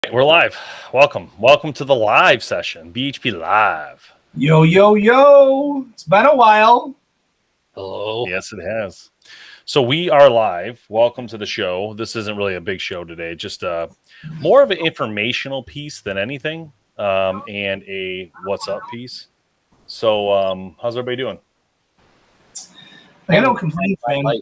We're live. Welcome to the live session, BHP Live. Yo, yo, yo. It's been a while. Hello. Yes, it has. So we are live. Welcome to the show. This isn't really a big show today, just more of an informational piece than anything, and a what's up piece. So how's everybody doing? I don't complain, man.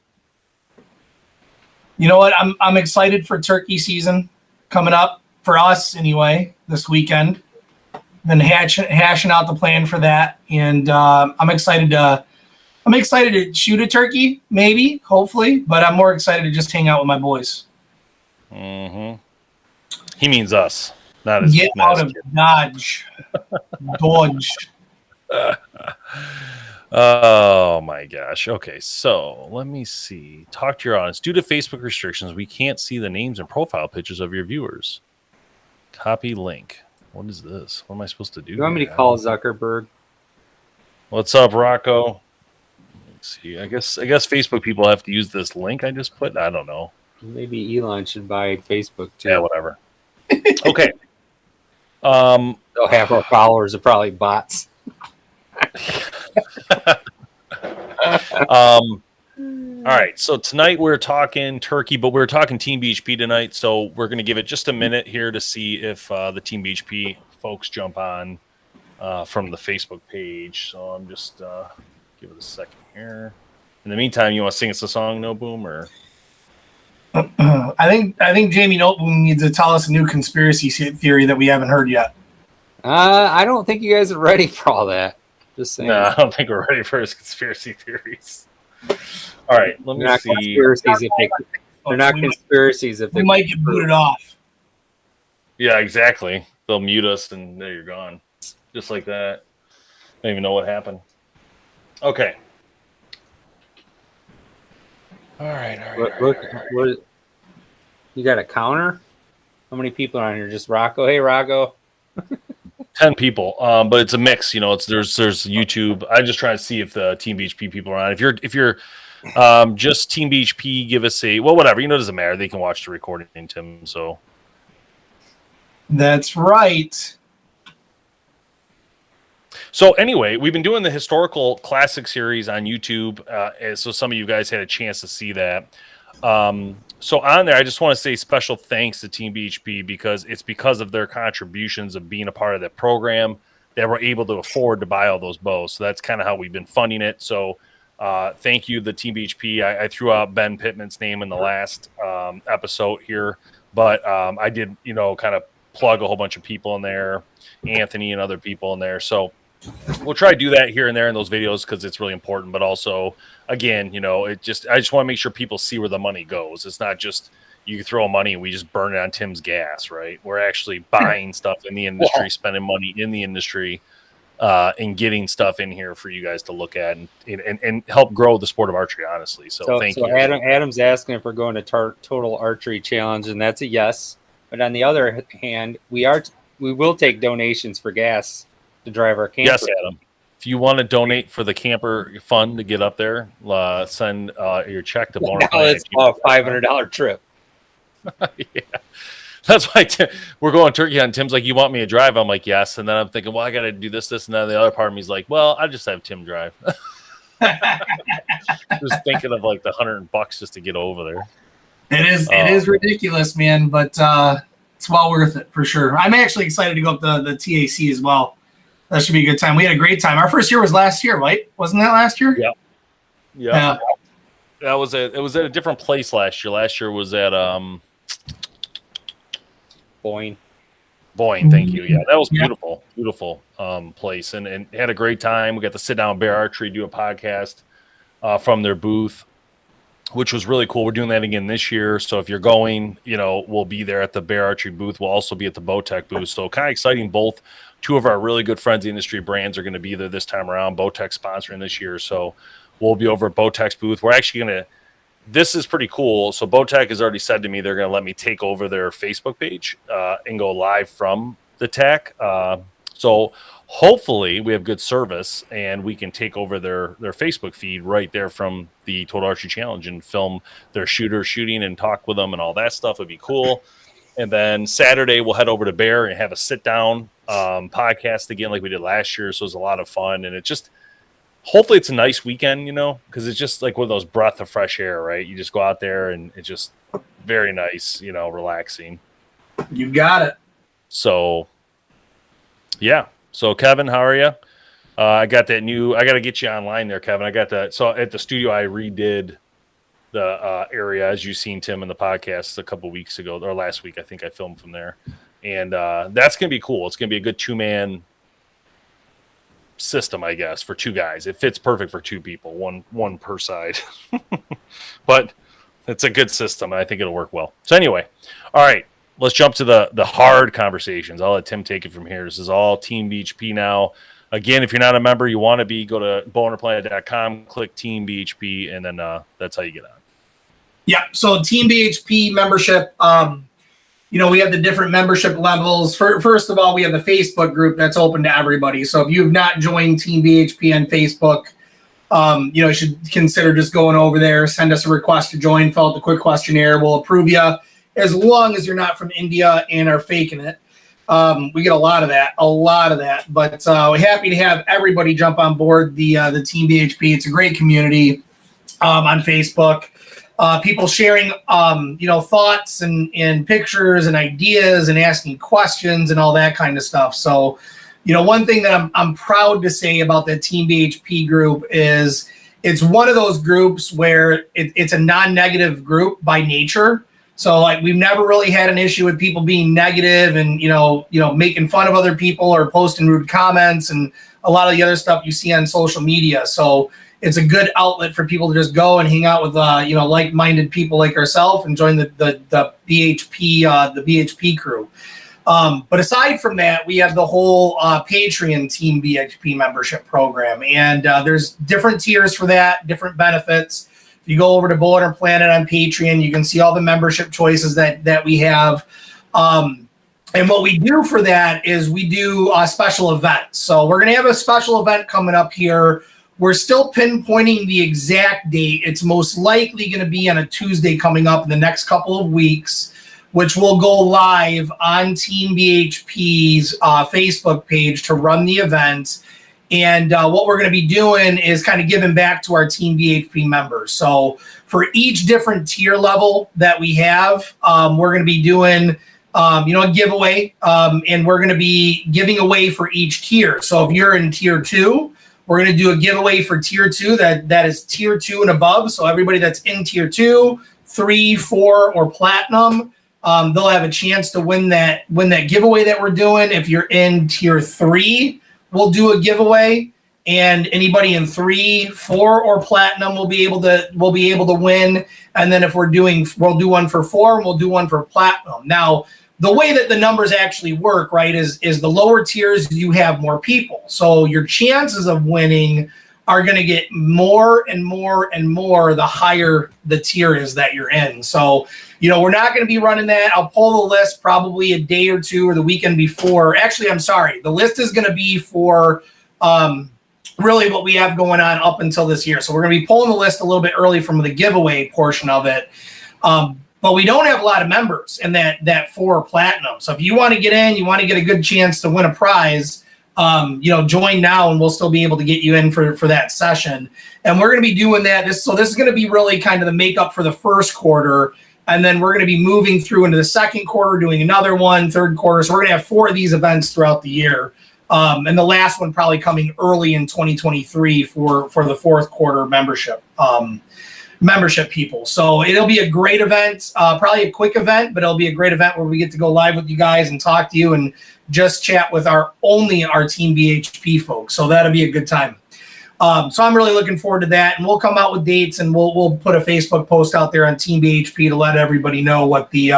You know what? I'm excited for turkey season coming up for us anyway this weekend. Been hashing out the plan for that, and I'm excited to shoot a turkey, maybe, hopefully, but I'm more excited to just hang out with my boys. Mm-hmm. He means us, not his. Get out of Dodge. Oh my gosh. Okay, so let me see. Talk to your audience. Due to Facebook restrictions, we can't see the names and profile pictures of your viewers. Copy link. What is this? What am I supposed to do? You want me to call Zuckerberg? What's up, Rocco? Let's see. I guess Facebook people have to use this link I just put. I don't know. Maybe Elon should buy Facebook too. Yeah, whatever. Okay. They'll have our followers are probably bots. All right, so tonight we're talking turkey, but we're talking Team BHP tonight, so we're going to give it just a minute here to see if the Team BHP folks jump on from the Facebook page. So I'm just give it a second here. In the meantime, you want to sing us a song, No Boom, or? I think Jamie Noteboom needs to tell us a new conspiracy theory that we haven't heard yet. I don't think you guys are ready for all that. Just saying. No, I don't think we're ready for his conspiracy theories. All right, let me see. They're not conspiracies if they might get booted off. Yeah, exactly. They'll mute us, and there you're gone, just like that. I don't even know what happened. Okay. All right. What, you got a counter? How many people are on here? Just Rocco? Hey, Rocco. 10 people, but it's a mix. You know, there's YouTube. I'm just trying to see if the Team BHP people are on. If you're just Team BHP, give us a whatever. You know, it doesn't matter. They can watch the recording, Tim. So that's right. So anyway, we've been doing the historical classic series on YouTube, so some of you guys had a chance to see that. So on there, I just want to say special thanks to Team BHP because it's because of their contributions of being a part of that program that we're able to afford to buy all those bows. So that's kind of how we've been funding it. So thank you, the Team BHP. I threw out Ben Pittman's name in the last episode here, but I did, kind of plug a whole bunch of people in there, Anthony and other people in there. So we'll try to do that here and there in those videos because it's really important. But also, again, I just want to make sure people see where the money goes. It's not just you throw money and we just burn it on Tim's gas, right? We're actually buying stuff in the industry, spending money in the industry, and getting stuff in here for you guys to look at and help grow the sport of archery, honestly. So thank you. Adam's asking if we're going to Total Archery Challenge, and that's a yes. But on the other hand, we will take donations for gas to drive our camper. Yes, Adam. If you want to donate for the camper fund to get up there, send your check to BowHunterPlanet. Now it's a $500 trip. Yeah. That's why we're going turkey hunting. Tim's like, you want me to drive? I'm like, yes. And then I'm thinking, well, I got to do this. And then the other part of me is like, well, I'll just have Tim drive. Just thinking of like the $100 just to get over there. It is ridiculous, man, but it's well worth it for sure. I'm actually excited to go up the TAC as well. That should be a good time. We had a great time. Our first year was last year, right? Wasn't that last year? Yeah. It was at a different place last year. Last year was at Boyne, thank you. Yeah, that was beautiful place, and had a great time. We got to sit down with Bear Archery, do a podcast from their booth, which was really cool. We're doing that again this year. So if you're going, we'll be there at the Bear Archery booth. We'll also be at the Bowtech booth. So kind of exciting. Both two of our really good friends, the industry brands, are going to be there this time around. Bowtech sponsoring this year. So we'll be over at Bowtech's booth. We're actually going to, this is pretty cool. So Bowtech has already said to me they're going to let me take over their Facebook page and go live from the tech. So hopefully we have good service and we can take over their Facebook feed right there from the Total Archery Challenge and film their shooters shooting and talk with them and all that stuff would be cool. And then Saturday we'll head over to Bear and have a sit down podcast again, like we did last year. So it was a lot of fun, and it just hopefully it's a nice weekend, because it's just like one of those breath of fresh air, right? You just go out there and it's just very nice, relaxing. You got it. So, yeah. So Kevin, how are you? I got that I got to get you online there, Kevin. I got that. So at the studio, I redid the area, as you seen Tim in the podcast a couple weeks ago, or last week. I think I filmed from there. And that's going to be cool. It's going to be a good 2-man system, I guess, for 2 guys. It fits perfect for 2 people, one per side. But it's a good system, and I think it'll work well. So anyway, all right, let's jump to the hard conversations. I'll let Tim take it from here. This is all Team BHP now. Again, if you're not a member, you want to be, go to BowHunterPlanet.com, click Team BHP, and then that's how you get on. Yeah, so Team BHP membership, we have the different membership levels. First of all, we have the Facebook group that's open to everybody. So if you have not joined Team BHP on Facebook, you should consider just going over there, send us a request to join, fill out the quick questionnaire. We'll approve you as long as you're not from India and are faking it. We get a lot of that. But we're happy to have everybody jump on board the Team BHP. It's a great community on Facebook. People sharing, thoughts and pictures and ideas and asking questions and all that kind of stuff. So, one thing that I'm proud to say about the Team BHP group is it's one of those groups where it's a non-negative group by nature. So like we've never really had an issue with people being negative and, making fun of other people or posting rude comments and a lot of the other stuff you see on social media. So it's a good outlet for people to just go and hang out with, like-minded people like ourselves and join the BHP crew. But aside from that, we have the whole Patreon Team BHP membership program, and there's different tiers for that, different benefits. If you go over to BowHunterPlanet on Patreon, you can see all the membership choices that we have. And what we do for that is we do special events. So we're going to have a special event coming up here. We're still pinpointing the exact date. It's most likely going to be on a Tuesday coming up in the next couple of weeks, which will go live on Team BHP's Facebook page to run the event. And what we're going to be doing is kind of giving back to our Team BHP members. So for each different tier level that we have, we're going to be doing, a giveaway, and we're going to be giving away for each tier. So if you're in tier 2, we're going to do a giveaway for tier 2 that is tier 2 and above. So everybody that's in tier 2, 3, 4, or platinum, they'll have a chance to win that giveaway that we're doing. If you're in tier 3, we'll do a giveaway, and anybody in 3, 4, or platinum will be able to win. And then if we'll do one for 4 and we'll do one for platinum. Now, the way that the numbers actually work, right, is the lower tiers, you have more people. So your chances of winning are going to get more and more and more the higher the tier is that you're in. So, we're not going to be running that. I'll pull the list probably a day or two or the weekend before. Actually, I'm sorry. The list is going to be for really what we have going on up until this year. So we're going to be pulling the list a little bit early from the giveaway portion of it. But we don't have a lot of members in that 4 platinum. So if you want to get in, you want to get a good chance to win a prize, join now and we'll still be able to get you in for that session. And we're going to be doing that. This is going to be really kind of the makeup for the first quarter. And then we're going to be moving through into the second quarter, doing another one, third quarter. So we're going to have 4 of these events throughout the year. And the last one probably coming early in 2023 for the fourth quarter membership people. So it'll be a great event, probably a quick event, but it'll be a great event where we get to go live with you guys and talk to you and just chat with our Team BHP folks. So that'll be a good time. So I'm really looking forward to that, and we'll come out with dates, and we'll put a Facebook post out there on Team BHP to let everybody know what the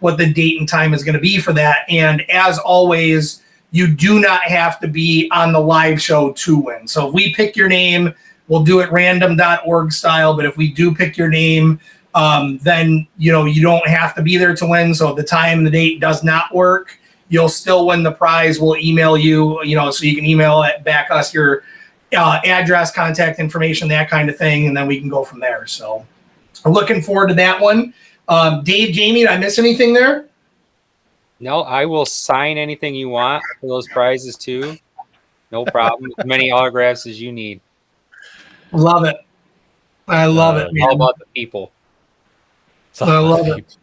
date and time is going to be for that. And as always, you do not have to be on the live show to win. So if we pick your name, we'll do it random.org style. But if we do pick your name, then you don't have to be there to win. So if the time and the date does not work, you'll still win the prize. We'll email you, so you can email it back us your address, contact information, that kind of thing, and then we can go from there. So I'm looking forward to that one. Dave, Jamie, did I miss anything there? No, I will sign anything you want for those prizes too. No problem. As many autographs as you need. Love it. I love it, It's all man. about the people. I love it.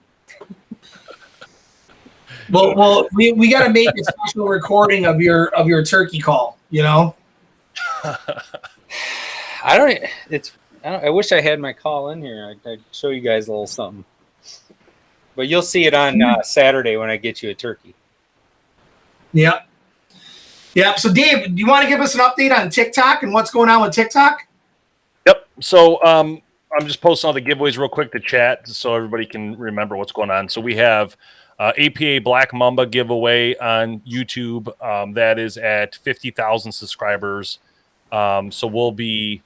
Well, we got to make a special recording of your turkey call. You know. I wish I had my call in here. I'd show you guys a little something. But you'll see it on Saturday when I get you a turkey. Yep. Yep. So, Dave, do you want to give us an update on TikTok and what's going on with TikTok? Yep. So I'm just posting all the giveaways real quick to chat so everybody can remember what's going on. So we have APA Black Mamba giveaway on YouTube. That is at 50,000 subscribers. So we're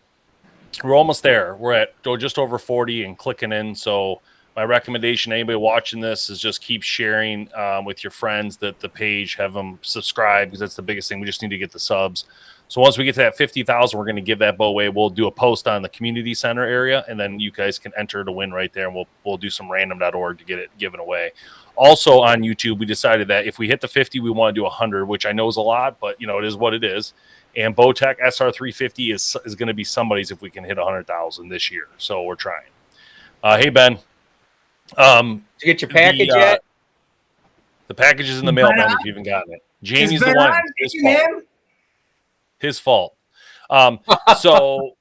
almost there. We're at just over 40 and clicking in. So my recommendation, anybody watching this, is just keep sharing with your friends that the page, have them subscribe, because that's the biggest thing. We just need to get the subs. So once we get to that 50,000, we're going to give that bow away. We'll do a post on the community center area, and then you guys can enter to win right there, and we'll do some random.org to get it given away. Also on YouTube, we decided that if we hit the 50, we want to do 100, which I know is a lot, but it is what it is. And Bowtech SR350 is going to be somebody's if we can hit 100,000 this year. So we're trying. Hey, Ben. Did you get your package yet? The package is in the mail, Ben, if you haven't gotten it. Jamie's the one. His fault. So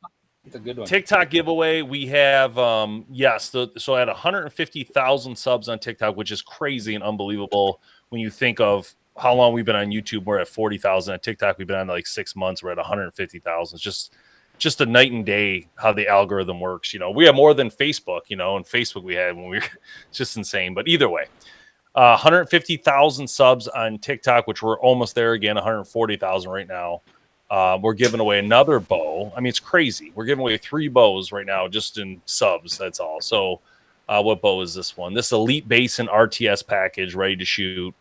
It's a good one. TikTok giveaway, we have so at 150,000 subs on TikTok, which is crazy and unbelievable when you think of how long we've been on YouTube. We're at 40,000. At TikTok, we've been on like 6 months. We're at 150,000. It's just a night and day how the algorithm works. We have more than Facebook, and Facebook we had when we were it's just insane. But either way, 150,000 subs on TikTok, which we're almost there again, 140,000 right now. We're giving away another bow. I mean, it's crazy. We're giving away 3 bows right now just in subs. That's all. So what bow is this one? This Elite Basin RTS package, ready to shoot,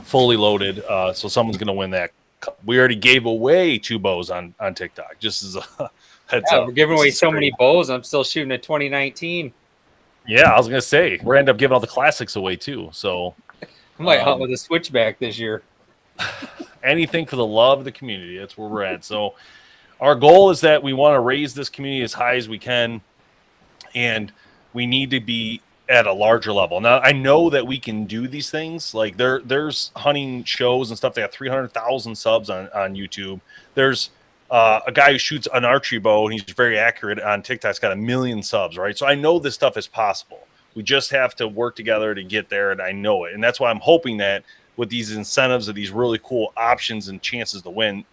fully loaded. So someone's going to win that. We already gave away 2 bows on TikTok. Just as a heads up. We're giving away so many bows. I'm still shooting a 2019. Yeah, I was going to say, we're end up giving all the classics away too. So I might hunt with a switchback this year. Anything for the love of the community. That's where we're at. So our goal is that we want to raise this community as high as we can, and we need to be at a larger level. Now, I know that we can do these things. Like there's hunting shows and stuff that have 300,000 subs on YouTube. There's a guy who shoots an archery bow, and he's very accurate on TikTok's got 1 million subs, right? So I know this stuff is possible. We just have to work together to get there, and I know it. And that's why I'm hoping that with these incentives of these really cool options and chances to win,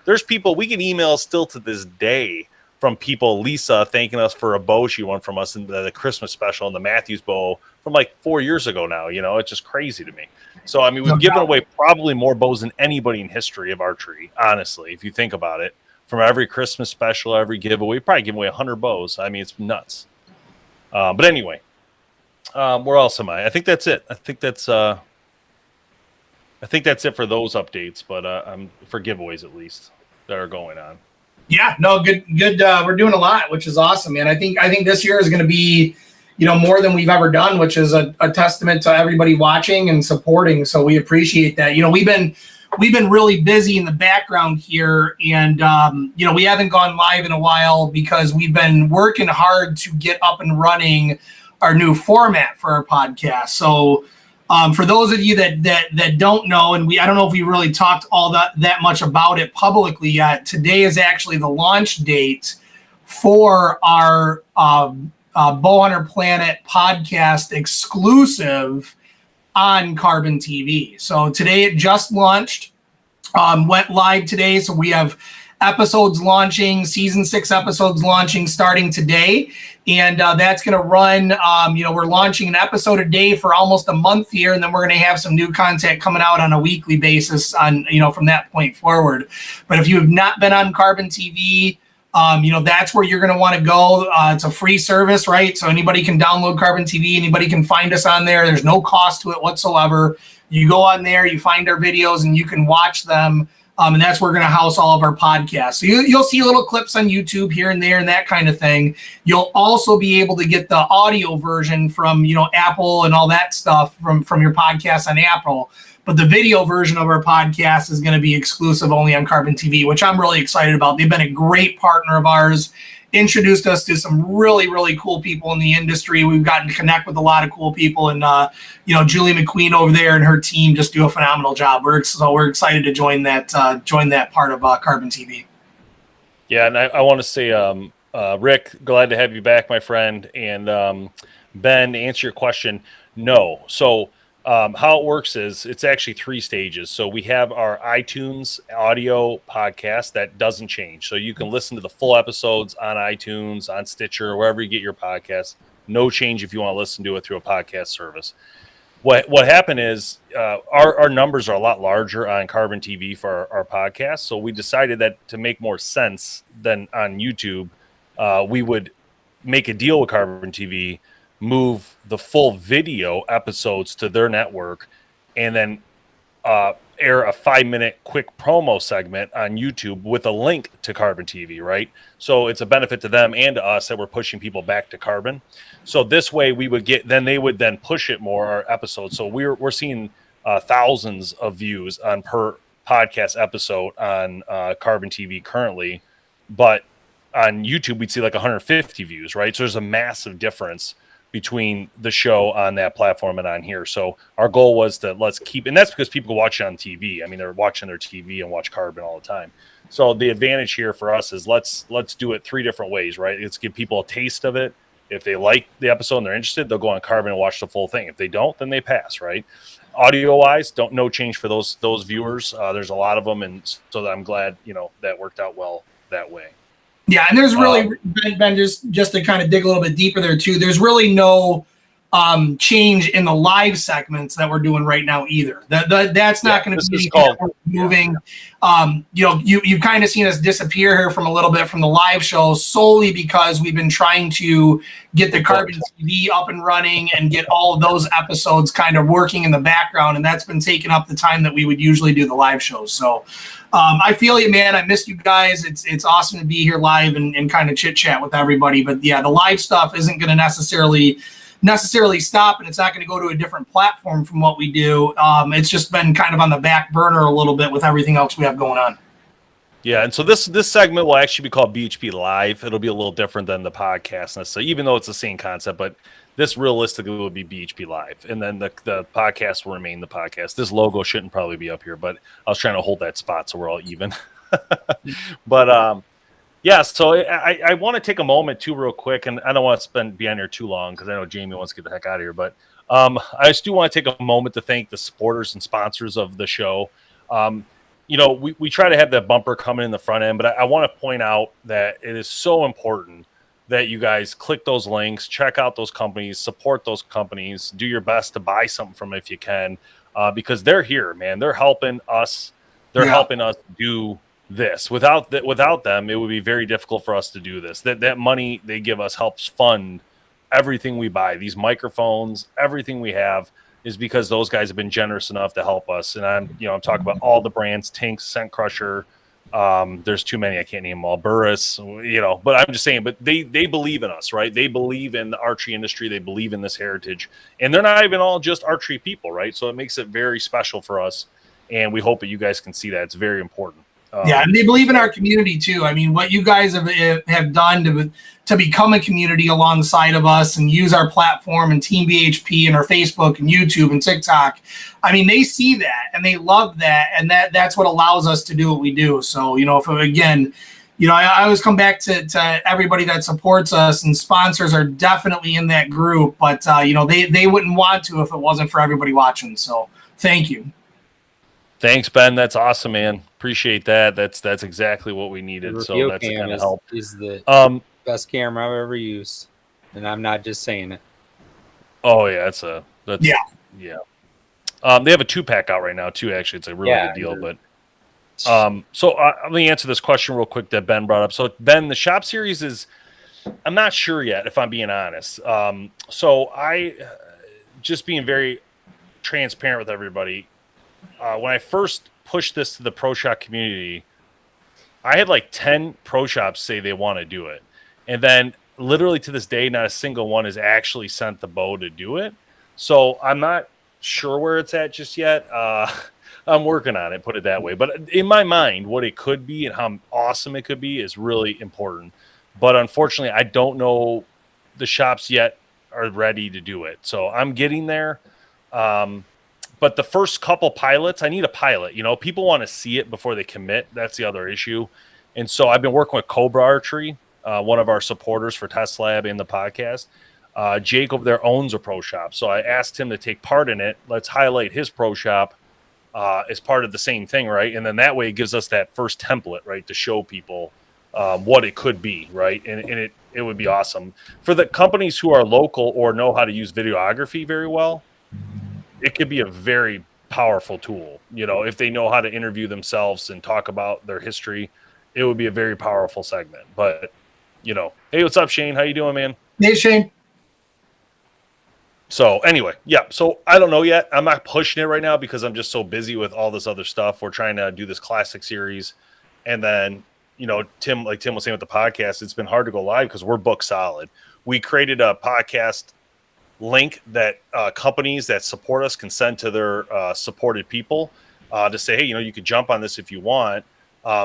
there's people, we get emails still to this day from people, Lisa, thanking us for a bow she won from us in the Christmas special and the Matthews bow from like 4 years ago now. It's just crazy to me. So, I mean, we've given away probably more bows than anybody in history of archery, honestly, if you think about it. From every Christmas special, every giveaway, we probably give away 100 bows. I mean, it's nuts. But anyway, where else am I? I think that's it. I think that's it for those updates, but for giveaways at least that are going on. Yeah, no, good. We're doing a lot, which is awesome, man. I think this year is going to be, more than we've ever done, which is a testament to everybody watching and supporting. So we appreciate that. We've been really busy in the background here, and we haven't gone live in a while because we've been working hard to get up and running our new format for our podcast. So. For those of you that don't know, and I don't know if we really talked all that much about it publicly yet, today is actually the launch date for our BowHunterPlanet podcast exclusive on Carbon TV. So today it just launched, went live today. So we have episodes launching, season 6 episodes launching starting today. And that's going to run, we're launching an episode a day for almost a month here. And then we're going to have some new content coming out on a weekly basis on, from that point forward. But if you have not been on Carbon TV, that's where you're going to want to go. It's a free service, right? So anybody can download Carbon TV. Anybody can find us on there. There's no cost to it whatsoever. You go on there, you find our videos, and you can watch them And that's where we're going to house all of our podcasts. So you'll see little clips on YouTube here and there and that kind of thing. You'll also be able to get the audio version from, Apple and all that stuff from your podcast on Apple. But the video version of our podcast is going to be exclusive only on Carbon TV, which I'm really excited about. They've been a great partner of ours, introduced us to some really, really cool people in the industry. We've gotten to connect with a lot of cool people. And, Julie McQueen over there and her team just do a phenomenal job. We're excited to join that part of Carbon TV. Yeah, and I want to say, Rick, glad to have you back, my friend. And Ben, to answer your question, no. So how it works is it's actually 3 stages. So we have our iTunes audio podcast that doesn't change. So you can listen to the full episodes on iTunes, on Stitcher, wherever you get your podcasts. No change if you want to listen to it through a podcast service. What happened is our numbers are a lot larger on Carbon TV for our podcast. So we decided that to make more sense than on YouTube, we would make a deal with Carbon TV, move the full video episodes to their network, and then air a 5-minute quick promo segment on YouTube with a link to Carbon TV, right? So it's a benefit to them and to us that we're pushing people back to Carbon. So this way we would they would then push it more, our episodes. So we're seeing thousands of views on per podcast episode on Carbon TV currently, but on YouTube we'd see like 150 views, right? So there's a massive difference between the show on that platform and on here. So our goal was to and that's because people watch it on TV. I mean, they're watching their TV and watch Carbon all the time. So the advantage here for us is let's do it 3 different ways, right? Let's give people a taste of it. If they like the episode and they're interested, they'll go on Carbon and watch the full thing. If they don't, then they pass, right? Audio wise, no change for those viewers. There's a lot of them. And so I'm glad, that worked out well that way. Yeah, and there's really, Ben, just to kind of dig a little bit deeper there too, there's really no change in the live segments that we're doing right now either. That's not going to be moving. You've kind of seen us disappear here from a little bit from the live show solely because we've been trying to get the Carbon TV up and running and get all of those episodes kind of working in the background, and that's been taking up the time that we would usually do the live shows. So I feel you, man. I missed you guys. It's awesome to be here live and kind of chit chat with everybody. But yeah, the live stuff isn't going to necessarily stop, and it's not going to go to a different platform from what we do. It's just been kind of on the back burner a little bit with everything else we have going on. Yeah, and so this segment will actually be called BHP Live. It'll be a little different than the podcast necessarily, even though it's the same concept, but this realistically will be BHP Live. And then the podcast will remain the podcast. This logo shouldn't probably be up here, but I was trying to hold that spot so we're all even. But yeah, so I want to take a moment too real quick, and I don't want to be on here too long because I know Jamie wants to get the heck out of here, but I just do want to take a moment to thank the supporters and sponsors of the show. We try to have that bumper coming in the front end, but I want to point out that it is so important that you guys click those links, check out those companies, support those companies, do your best to buy something from it if you can, because they're here, man. They're helping us. They're helping us do this. Without them, it would be very difficult for us to do this. That money they give us helps fund everything we buy. These microphones, everything we have is because those guys have been generous enough to help us. And I'm talking about all the brands, Tinks, Scent Crusher. There's too many, I can't name them all. Burris, but I'm just saying, but they believe in us, right? They believe in the archery industry. They believe in this heritage, and they're not even all just archery people, right? So it makes it very special for us. And we hope that you guys can see that. It's very important. And they believe in our community too. I mean, what you guys have done to become a community alongside of us and use our platform and Team BHP and our Facebook and YouTube and TikTok. I mean, they see that and they love that, and that's what allows us to do what we do. So, I always come back to everybody that supports us, and sponsors are definitely in that group, but they wouldn't want to if it wasn't for everybody watching. So thank you. Thanks, Ben. That's awesome, man. Appreciate that. That's exactly what we needed. So that's the kind of help. Is the best camera I've ever used, and I'm not just saying it. Oh yeah, They have a 2-pack out right now too. Actually, it's a really good deal. But so let me answer this question real quick that Ben brought up. So Ben, the shop series is, I'm not sure yet if I'm being honest. So I just being very transparent with everybody. when I first pushed this to the pro shop community, I had like 10 pro shops say they want to do it. And then literally to this day, not a single one has actually sent the bow to do it. So I'm not sure where it's at just yet. I'm working on it, put it that way. But in my mind, what it could be and how awesome it could be is really important. But unfortunately, I don't know the shops yet are ready to do it. So I'm getting there. But the first couple pilots, I need a pilot. You know, people want to see it before they commit. That's the other issue. And so I've been working with Cobra Archery, one of our supporters for Test Lab and the podcast. Jake over there owns a pro shop. So I asked him to take part in it. Let's highlight his pro shop as part of the same thing, right? And then that way it gives us that first template, right, to show people what it could be, right? And it would be awesome. For the companies who are local or know how to use videography very well, it could be a very powerful tool. You know, if they know how to interview themselves and talk about their history, it would be a very powerful segment. But, you know, hey, what's up, Shane? How you doing, man? Hey, Shane. So anyway, yeah. So I don't know yet. I'm not pushing it right now because I'm just so busy with all this other stuff. We're trying to do this classic series. And then, you know, Tim was saying with the podcast, it's been hard to go live because we're booked solid. We created a podcast link that companies that support us can send to their supported people to say, hey, you know, you could jump on this if you want.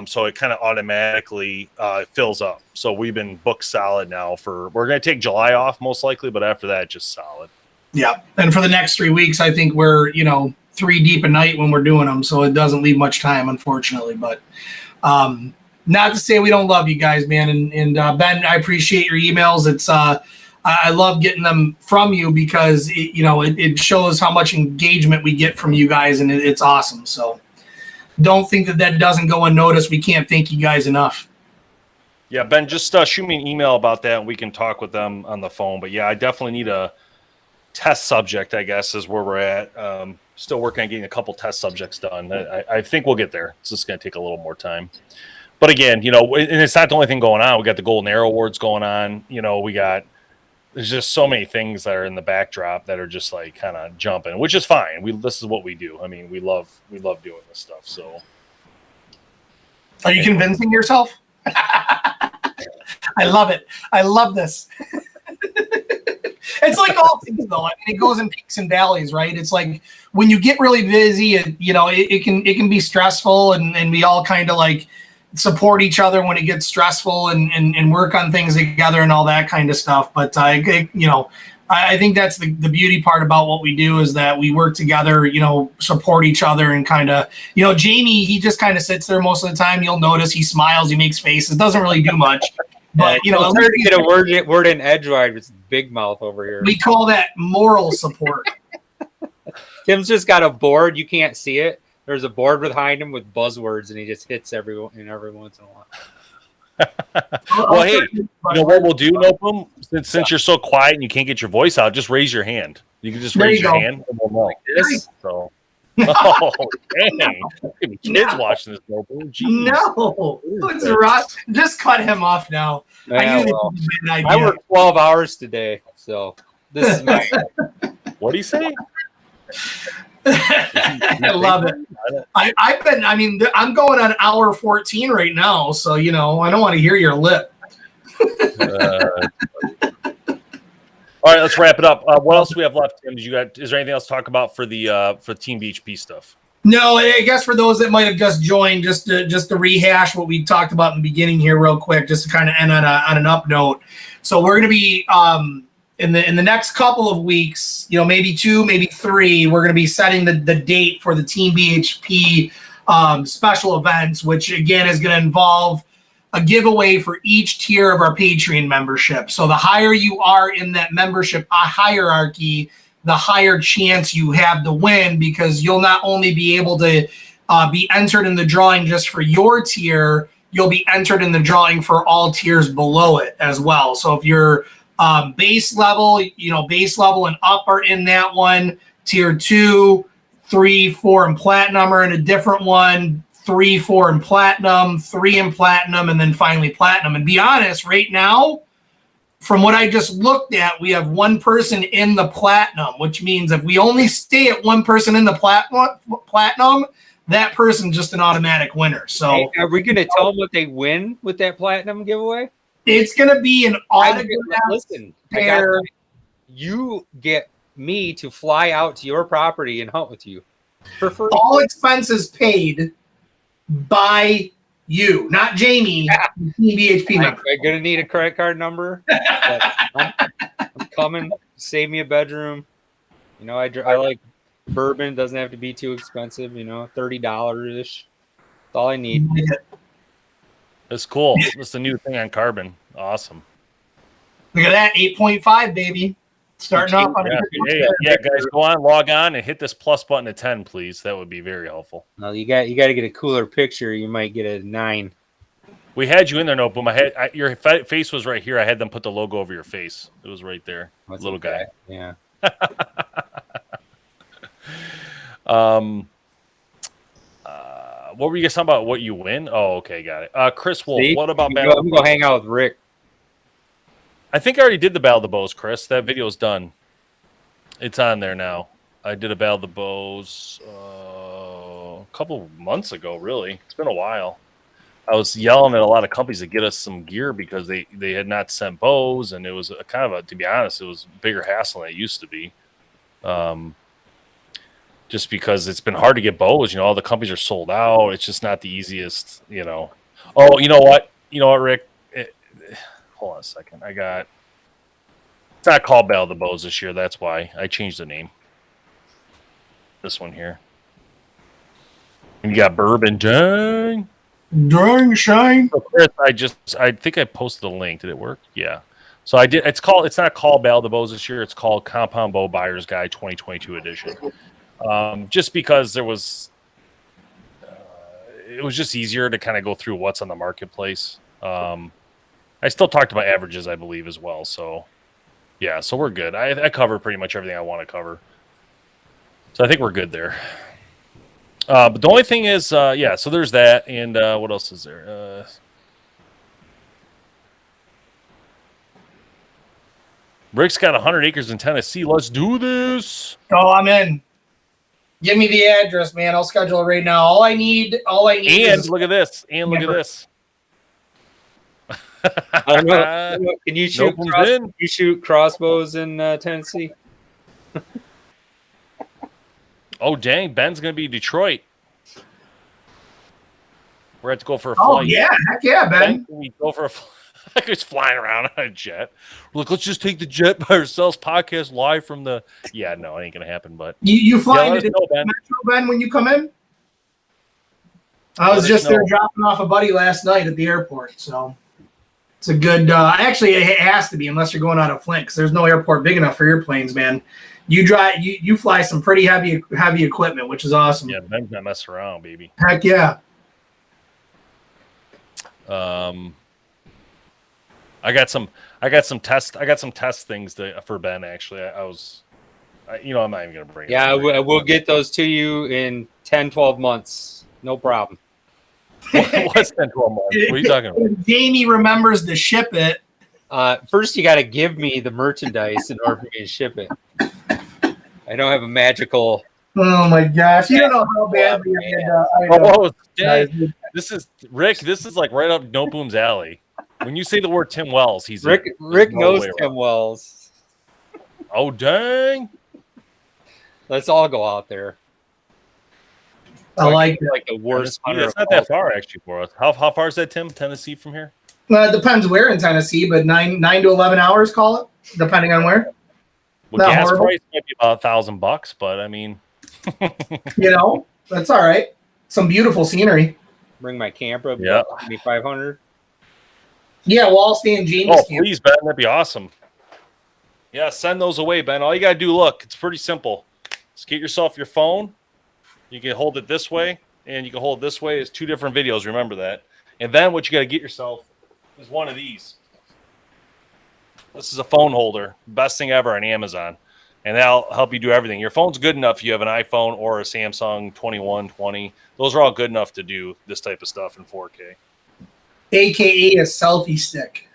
So it kind of automatically fills up. So we've been booked solid now we're going to take July off most likely, but after that, just solid. Yeah. And for the next 3 weeks, I think we're, 3 deep a night when we're doing them. So it doesn't leave much time, unfortunately, but not to say we don't love you guys, man. And Ben, I appreciate your emails. It's, I love getting them from you because it shows how much engagement we get from you guys, and it's awesome. So don't think that doesn't go unnoticed. We can't thank you guys enough. Yeah, Ben, just shoot me an email about that, and we can talk with them on the phone. But yeah, I definitely need a test subject, I guess, is where we're at. Still working on getting a couple test subjects done. I think we'll get there. It's just going to take a little more time. But again, and it's not the only thing going on. We got the Golden Arrow Awards going on. There's just so many things that are in the backdrop that are just like kind of jumping, which is fine. This is what we do. I mean, we love doing this stuff. So, are you convincing yourself? I love it. I love this. It's like all things, though. I mean, it goes in peaks and valleys, right? It's like when you get really busy, and it can be stressful, and we all kind of like support each other when it gets stressful and work on things together and all that kind of stuff. But I think that's the beauty part about what we do is that we work together, support each other and kind of, Jamie, he just kind of sits there most of the time. You'll notice he smiles, he makes faces, doesn't really do much. But, it's hard to get a word in edgewise with big mouth over here. We call that moral support. Tim's just got a board. You can't see it. There's a board behind him with buzzwords, and he just hits every once in a while. Well, hey, you know what we'll do, Nopum? Since you're so quiet and you can't get your voice out, just raise your hand. You can just raise your hand, and we'll know. This? So, oh, dang. Kids watching this, Nopum. Jeez. No. What's wrong? Just cut him off now. Yeah, I knew this was a bad idea. I worked 12 hours today, so this is my... What do you say? I love it. I'm going on hour 14 right now, so I don't want to hear your lip. All right, let's wrap it up. What else do we have left, Tim? Is there anything else to talk about for the for Team BHP stuff? No, I guess for those that might have just joined, just to rehash what we talked about in the beginning here, real quick, just to kind of end on an up note. So we're going to be in the next couple of weeks, maybe 2, maybe 3, we're going to be setting the date for the Team BHP special events, which again is going to involve a giveaway for each tier of our Patreon membership. So the higher you are in that membership hierarchy, the higher chance you have to win, because you'll not only be able to be entered in the drawing just for your tier, you'll be entered in the drawing for all tiers below it as well. So if you're base level and up are in that one. Tier 2, 3, 4, and platinum are in a different one. 3, 4, and platinum, 3 and platinum, and then finally platinum. And be honest, right now, from what I just looked at, we have one person in the platinum, which means if we only stay at one person in the platinum, that person's just an automatic winner. So Hey, are we going to tell them what they win with that platinum giveaway? it's going to be an autograph. Listen, pair. you get me to fly out to your property and hunt with you for free. All expenses paid by you, not Jamie. TEAMBHP number. I'm going to need a credit card number. I'm coming. Save me a bedroom. You know, I like bourbon. Doesn't have to be too expensive. You know, $30-ish. That's all I need. That's cool. That's the new thing on Carbon. Awesome. Look at that, 8.5, baby. Starting off on yeah, guys, go on, log on, and hit this plus button at 10, please. That would be very helpful. No, you got to get a cooler picture. You might get a 9. We had you in there, Noteboom. Your face was right here. I had them put the logo over your face. It was right there, little guy. Yeah. What were you guys talking about? What you win? Oh, okay, got it. Chris Wolf, what about Battle? I'm gonna hang out with Rick. I think I already did the Battle of the Bows, Chris. That video's done. It's on there now. I did a Battle of the Bows a couple months ago, really. It's been a while. I was yelling at a lot of companies to get us some gear because they had not sent bows, and it was a kind of a, to be honest, it was a bigger hassle than it used to be. Just because it's been hard to get bows. You know, all the companies are sold out. It's just not the easiest, you know. Oh, you know what? You know what, Rick? Hold on a second. It's not called Battle of the Bows this year. That's why I changed the name. This one here. And you got Bourbon. Dang. Drawing shine. So Chris, I think I posted the link. Did it work? Yeah. So I did. It's not called Battle of the Bows this year. It's called Compound Bow Buyer's Guide 2022 edition. Just because there was, it was just easier to kind of go through what's on the marketplace. I still talked about averages, I believe, as well. So, yeah, so we're good. I covered pretty much everything I want to cover. So I think we're good there. But the only thing is, yeah, so there's that. And what else is there? Rick's got 100 acres in Tennessee. Let's do this. Oh, I'm in. Give me the address, man. I'll schedule it right now. All I need And is look at this. And look at this. I don't know. Can you shoot crossbows in Tennessee? Oh, dang. Ben's going to be Detroit. We're going to go for a Oh, flight. yeah. Heck yeah, Ben. We go for a flight. Like it's flying around on a jet. Look, let's just take the jet by ourselves. Podcast live from the. Yeah, no, it ain't gonna happen. But You fly yeah, into Metro, Ben, when you come in? I was just there dropping off a buddy last night at the airport, so it's a good. Actually, it has to be unless you're going out of Flint, because there's no airport big enough for airplanes, man. You fly some pretty heavy equipment, which is awesome. Yeah, Ben's not messing around, baby. Heck yeah. I got some test things for Ben. Actually, I'm not even gonna bring it. Yeah, we'll get those to you in 10, 12 months. No problem. What's 10, 12 months? What are you talking about? If Jamie remembers to ship it. First, you got to give me the merchandise in order for me to ship it. I don't have a magical. Oh my gosh! You don't know how badly I know. Dang. This is Rick. This is like right up Noteboom's alley. When you say the word Tim Wells, Rick knows Tim Wells. Oh dang! Let's all go out there. I like the worst hunter. It's not that far actually for us. How far is that, Tim? Tennessee from here? It depends where in Tennessee, but 9 to 11 hours, call it, depending on where. Well, gas price might be about $1,000, but I mean, that's all right. Some beautiful scenery. Bring my camper. Yeah, maybe 500. Yeah, we'll all stay in Jamie's camp. Please, Ben, that'd be awesome. Yeah, send those away, Ben. All you gotta do, look, it's pretty simple. Just get yourself your phone. You can hold it this way, and you can hold it this way. It's 2 different videos. Remember that. And then what you gotta get yourself is one of these. This is a phone holder, best thing ever on Amazon, and that'll help you do everything. Your phone's good enough. You have an iPhone or a Samsung 2120. Those are all good enough to do this type of stuff in 4K. AKA a selfie stick.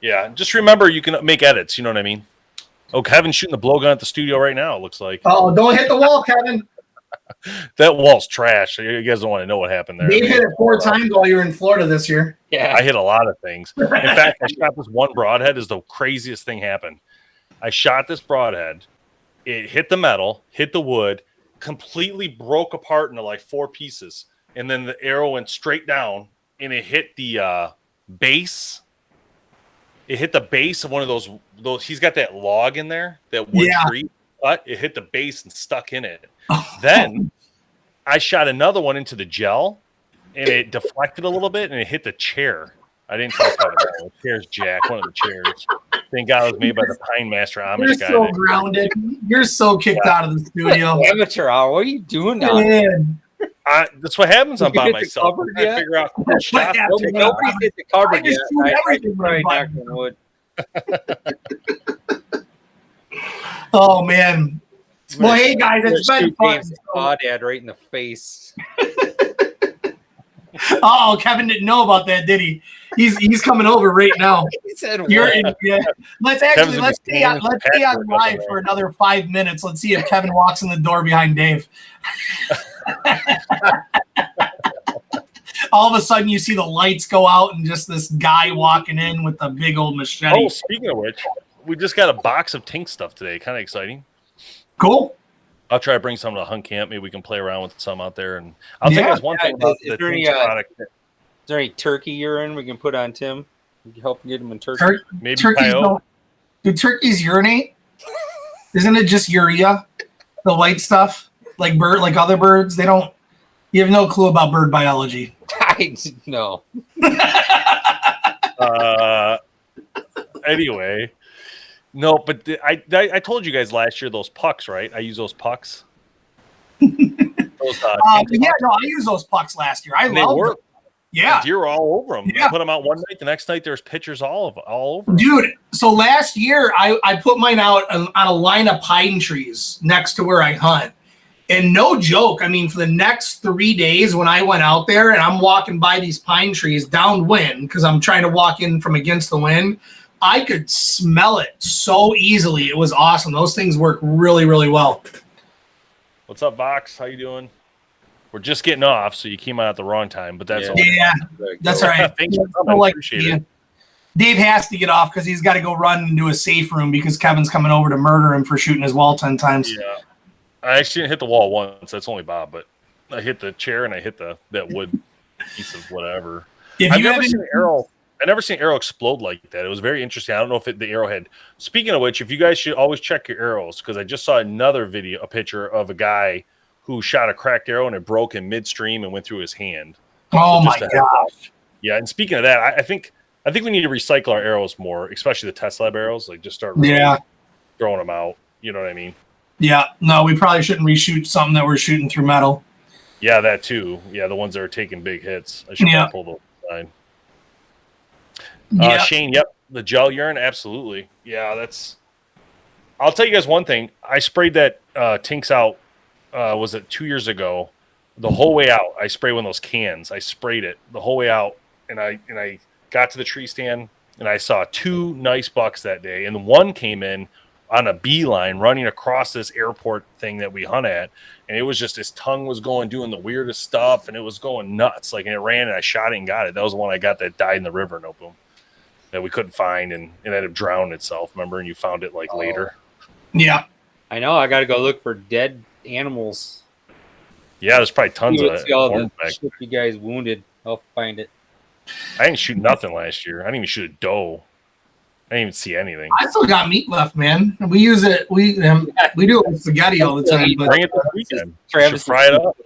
Yeah, just remember you can make edits. You know what I mean? Oh, Kevin's shooting the blowgun at the studio right now. It looks like. Oh, don't hit the wall, Kevin. That wall's trash. You guys don't want to know what happened there. Dave hit it 4 times while you were in Florida this year. Yeah. I hit a lot of things. In fact, I shot this one broadhead. Is the craziest thing happened. I shot this broadhead. It hit the metal, hit the wood, completely broke apart into like 4 pieces, and then the arrow went straight down, and it hit the base. It hit the base of one of those. He's got that log in there, that wood tree. But it hit the base and stuck in it. Then I shot another one into the gel, and it deflected a little bit, and it hit the chair. I didn't tell Kevin that. The chair's jack, one of the chairs. Thank God it was made by the Pine Master Amish You're guy. You're so grounded. You're so kicked out of the studio. Amateur hour. What are you doing now? That's what happens. I'm by myself. I figure out cool shots. Nobody's hit the cupboard yet. Everything Right, right knock on wood. Oh man. Well, hey guys, it's been fun. Dad right in the face. Oh, Kevin didn't know about that, did he? He's coming over right now. He said, Yeah. Let's stay on live for another 5 minutes. Let's see if Kevin walks in the door behind Dave. All of a sudden, you see the lights go out and just this guy walking in with a big old machete. Oh, speaking of which, we just got a box of Tink stuff today. Kind of exciting. Cool. I'll try to bring some to Hunt Camp. Maybe we can play around with some out there. And I'll tell you guys one thing about the Tink product. Is there any turkey urine we can put on Tim? We can help get him in turkey. Maybe turkeys do turkeys urinate? Isn't it just urea? The white stuff, like other birds, they don't. You have no clue about bird biology. I know. Anyway, no, but I told you guys last year those pucks, right? I use those pucks. I use those pucks last year. They work. Them. Yeah, deer were all over them. Yeah. I put them out one night. The next night there's pictures all over them. Dude, so last year I put mine out on a line of pine trees next to where I hunt. And no joke, I mean, for the next 3 days when I went out there and I'm walking by these pine trees downwind because I'm trying to walk in from against the wind, I could smell it so easily. It was awesome. Those things work really, really well. What's up, Vox? How you doing? We're just getting off, so you came out at the wrong time, but that's all. Yeah, that's all right. Thanks for coming. I appreciate it. Dave has to get off because he's got to go run into a safe room because Kevin's coming over to murder him for shooting his wall 10 times. Yeah. I actually didn't hit the wall once. That's only Bob, but I hit the chair and I hit that wood piece of whatever. I've never seen an arrow explode like that. It was very interesting. I don't know if the arrow had. Speaking of which, if you guys should always check your arrows because I just saw another video, a picture of a guy who shot a cracked arrow and it broke in midstream and went through his hand. Oh my gosh! Yeah, and speaking of that, I think we need to recycle our arrows more, especially the test lab arrows. Like just start throwing them out. You know what I mean? Yeah, no, we probably shouldn't reshoot something that we're shooting through metal. Yeah, that too. Yeah, the ones that are taking big hits. I should pull those aside. Shane, yep, the gel urine, absolutely. Yeah, that's. I'll tell you guys one thing. I sprayed that Tinks out. Was it 2 years ago? The whole way out, I sprayed one of those cans. I sprayed it the whole way out, and I got to the tree stand, and I saw 2 nice bucks that day, and one came in on a beeline running across this airport thing that we hunt at. And it was just, his tongue was going, doing the weirdest stuff. And it was going nuts. Like, and it ran and I shot it and got it. That was the one I got that died in the river. No boom. That we couldn't find. And it ended up drowning itself. Remember? And you found it like later. Yeah. I know. I got to go look for dead animals. Yeah. There's probably tons of it. All the shit you guys wounded. I'll find it. I didn't shoot nothing last year. I didn't even shoot a doe. I didn't even see anything. I still got meat left, man. We use it. We do it with spaghetti all the time. But bring it this weekend. Travis, fry it up.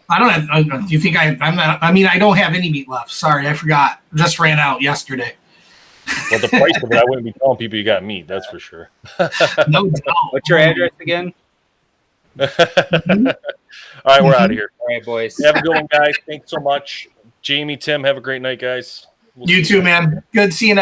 I don't have. Do you think I'm not? I mean, I don't have any meat left. Sorry, I forgot. Just ran out yesterday. Well, the price of it, I wouldn't be telling people you got meat. That's for sure. No doubt. What's your address again? All right, we're out of here. All right, boys. Have a good one, guys. Thanks so much. Jamie, Tim, have a great night, guys. You too, man. Good seeing you.